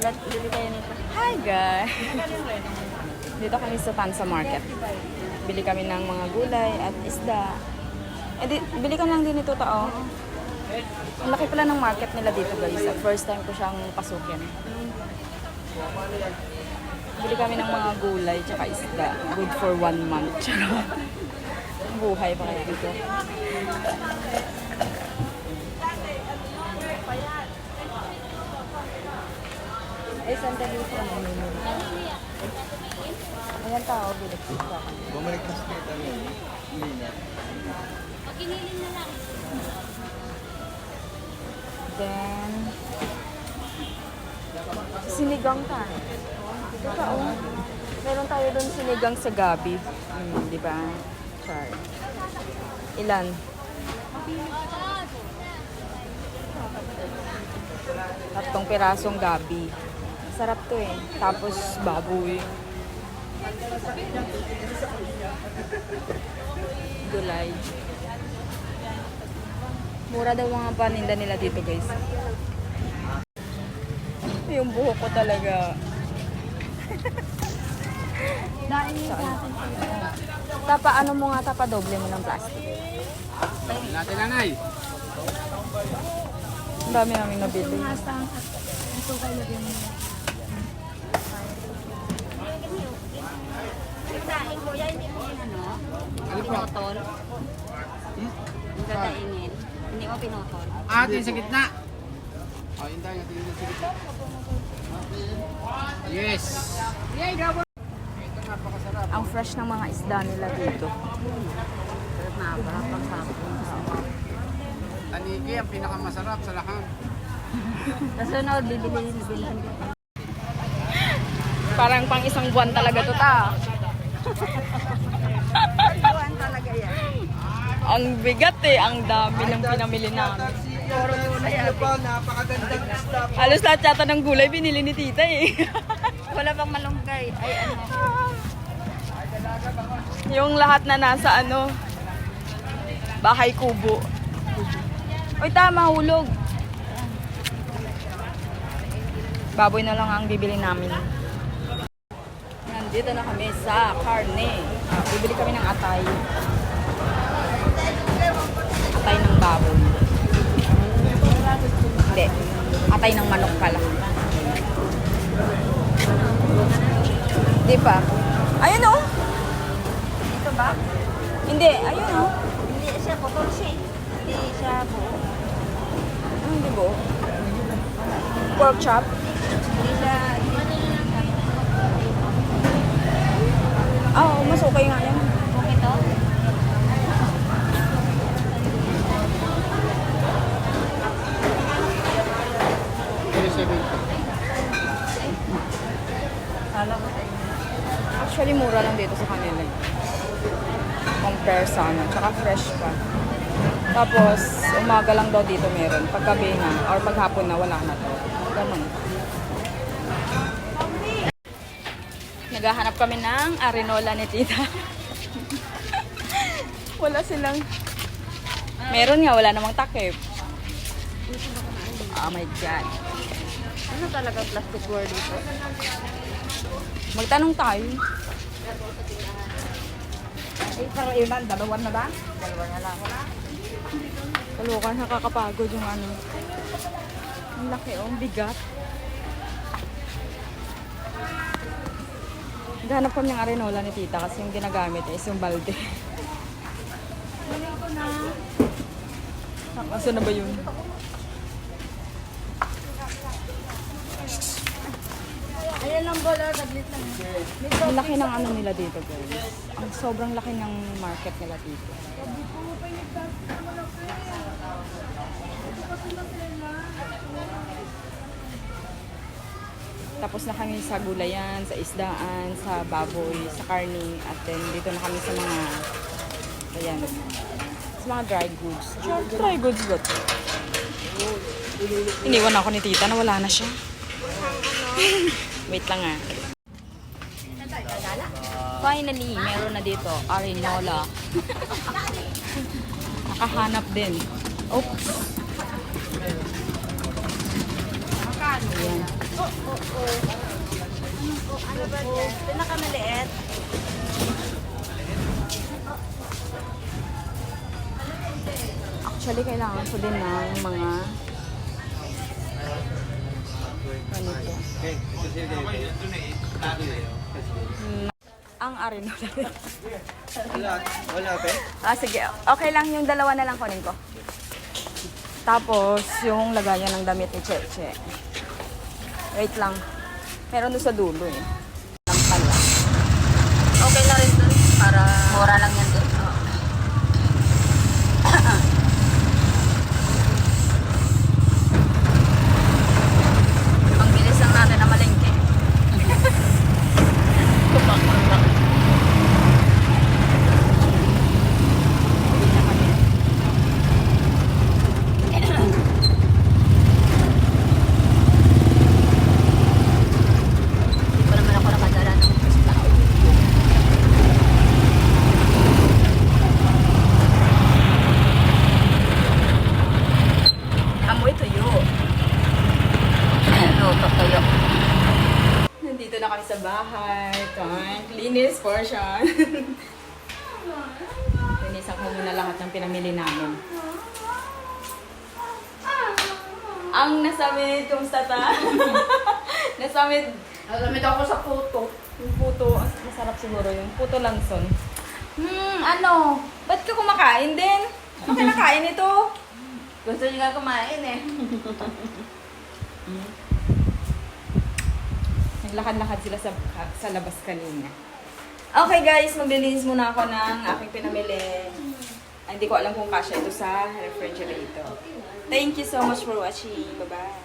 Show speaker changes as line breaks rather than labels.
Bili tayo nito.
Hi guys! Dito kami sa Tansa Market. Bili kami ng mga gulay at isda. Bili ka lang din ito tao. Ang laki pala ng market nila dito guys. At first time ko siyang pasukin. Bili kami ng mga gulay tsaka isda. Good for 1 month. Charot. Buhay pa kaya dito. Ay, sandali ito. Ayan tao, bilik ka.
Bumalik na sa kita niya.
Pakinilin na lang.
Then, sinigang ka. Ito ka, oh. Meron tayo doon sinigang sa gabi. Di ba? Char. Ilan? Tatlong pirasong gabi. Sarap to eh. Tapos baboy. Gulay. Mura daw mga paninda nila dito guys. Yung buhok ko talaga.
Dahil sa atin.
Tapa, ano mo nga tapa, doble mo ng plastic.
Natin nanay.
Ang dami namin nabili.
Ito kayo lagyan mo. Kain ko yan, hindi mo ano? Pinotol. Ang gagainin. Hindi mo pinotol.
Atin sa gitna. Oh, yun tayo. Atin sa gitna. Yes. Yay, double. Ito napakasarap.
Ang fresh ng mga isda nila dito.
Sarap na, parang pagsapon.
Tanigi ang pinakamasarap sa lahat.
Kasunod, bibilihin.
Parang pang isang buwan talaga to ta.
Buwan talaga yan.
Ang bigat eh, ang dami ng pinamili namin.
Puro muna yan. Napakagandang isda.
Halos lahat yata ng gulay binili ni tita eh.
Wala bang malunggay? Ay, ano?
Yung lahat na nasa ano, bahay kubo. Uy, tama, hulog. Baboy na lang ang bibili namin. Nandito na kami sa karne. Bibili kami ng atay. Atay ng baboy. Hindi. Atay ng manok pala. Di pa. Ayun oh.
Ito ba?
Hindi, ayun oh.
Hindi siya botol siya. Hindi siya buo.
Ano hindi bo? Pork chop.
Hindi siya...
Oo, mas okay nga yan.
Okay to?
Actually, mura lang dito sa kanila. Compare sa ano. Tsaka fresh pa. Tapos, umaga lang daw dito meron. Paggabi na, or paghapon na, wala na to. Ganun. Naghahanap kami ng arenola ni tita. Wala silang... Meron nga, wala namang takip. Oh my God.
Ano talaga plastic ware dito?
Magtanong tayo.
Ay, parang ilan? Dalawan na ba? Dalawa na lang.
Kalokan, nakakapagod yung ano. Ang laki oh, ang bigat. Naghanap kami ng arenola ni tita kasi yung ginagamit is yung balde.
Kunin ko na.
Asa na ba yun?
Ayan lang bola, taglit lang.
Ang laki ng ano nila dito guys. Ang sobrang laki ng market nila dito. Tapos na kami sa gulayan, sa isdaan, sa baboy, sa karne. At then dito na kami sa mga, ayan, sa mga dry goods. Dry goods ba ito? Iniwan ako ni tita na wala na siya. Wait lang ah. Finally, meron na dito, arenola. Nakahanap din. Oops. Ayan.
Ano ba yan? Pinakamaliit.
Actually, kailangan ko din ng mga ganito. Ang arino.
Wala, pe?
Sige. Okay lang, yung dalawa na lang kunin ko. Tapos, yung lagayan ng damit ni Cheche. Wait lang. Meron doon sa dulo eh. Lang pala.
Okay na rin dun. Para... Mura lang yan dun. Ang bilis lang natin na malengke. Hindi pa naman ako nakadala ng pista.
Amoy tuyo.
Luto tuyo.
Nandito na kami sa bahay. Time. Linis portion. Linisan ko muna lahat ng pinamili namin. Ang nasamid, kumusta ta? Nasamid.
Nalamit ako sa puto.
Yung puto, masarap siguro yung puto langson. Ano? Ba't ka kumakain din? Ano kinakain ito?
Gusto niyo nga kumain eh.
Naglakad-lakad sila sa labas kanina. Okay guys, maglilinis muna ako ng aking pinamili. Hindi ko alam kung kasya ito sa refrigerator. Thank you so much for watching. Bye-bye.